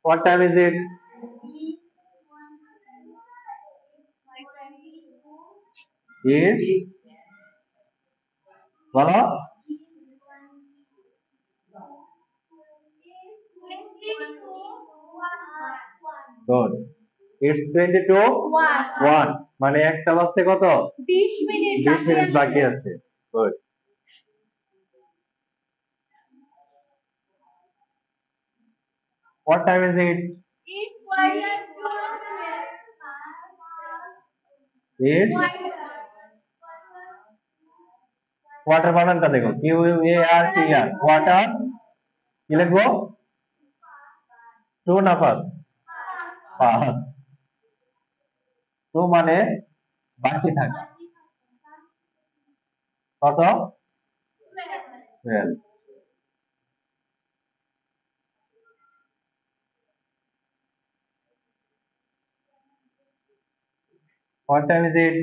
What time is it? It's বলো good. It's 22 1 মানে একটা বাজতে কত 20 মিনিট বাকি আছে good. What time is it? It's quarter বানানটা দেখো Q A R T R quarter কি লিখবো 2 না পাস পাস 2 মানে বাকি থাকা কত 12. What time is it?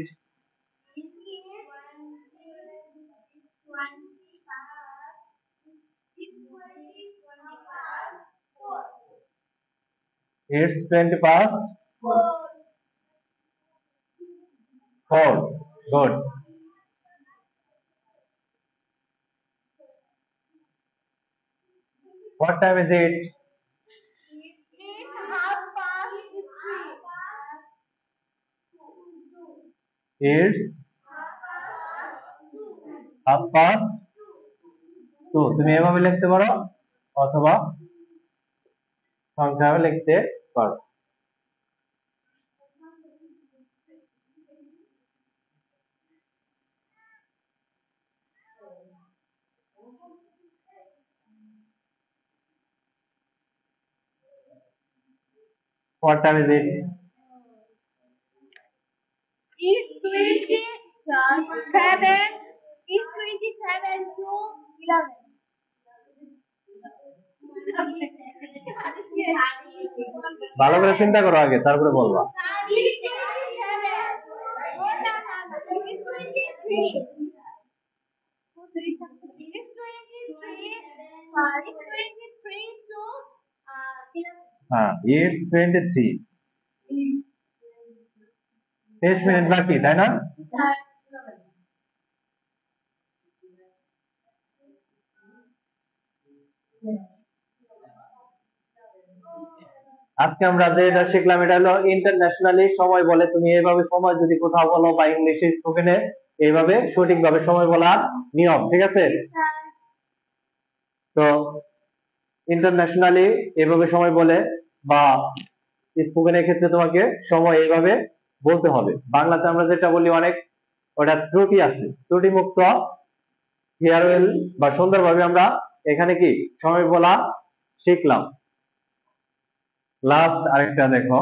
It's 20 past 4. Good. What time is it? It's half past 2. তুমি এভাবে লিখতে পারো অথবা সংখ্যাও লিখতে পারো What time is it? It's 27. It's 27 to 11. ভালো করে চিন্তা করো আগে তারপরে বলবা হ্যাঁ it's 23 23 মিনিট বাকি তাই না আজকে আমরা যেটা শিখলাম এটা হলো ইন্টারন্যাশনালি সময় বলে তুমি এইভাবে সময় যদি কোথাও বলো বা ইংলিশে স্পোকেনে এইভাবে সঠিকভাবে সময় বলার নিয়ম ঠিক আছে তো ইন্টারন্যাশনালি এইভাবে সময় বলে বা স্পোকেনের ক্ষেত্রে তোমাকে সময় এইভাবে বলতে হবে বাংলাতে আমরা যেটা বলি অনেক ওটা ত্রুটি আছে ত্রুটি মুক্ত ফেয়ারওয়েল বা সুন্দরভাবে আমরা এখানে কি সময় বলা শিখলাম লাস্ট আরেকটা দেখো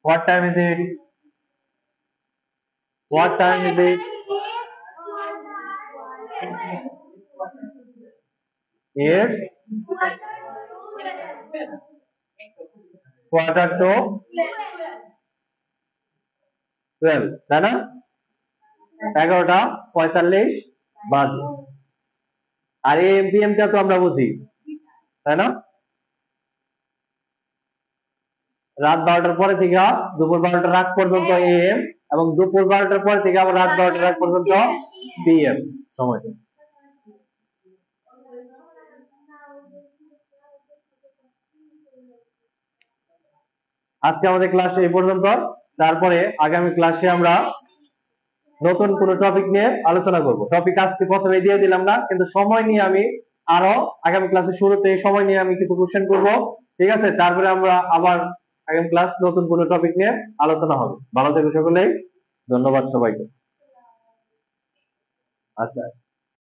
What time is it? What time is it? It's quarter to 12 তাই না 11:45 বাজে আর AM PM টা তো আমরা বুঝি তাই না রাত 12টার পরে থেকে দুপুর 12টার আগ পর্যন্ত AM এবং দুপুর 12টার পরে থেকে আবার রাত 12টার আগ পর্যন্ত PM সময় আজকে আমাদের ক্লাস এই পর্যন্ত তারপরে আগামী ক্লাসে আমরা নতুন কোন টপিক নিয়ে আলোচনা করব টপিক আজকে প্রথমে দিয়ে দিলাম না কিন্তু সময় নিয়ে আমি আরো আগামী ক্লাসের শুরুতে সময় নিয়ে আমি কিছু কোশ্চেন করব ঠিক আছে তারপরে আমরা আবার আগামী ক্লাস নতুন কোন টপিক নিয়ে আলোচনা হবে ভালো থেকো সকলেই ধন্যবাদ সবাইকে আচ্ছা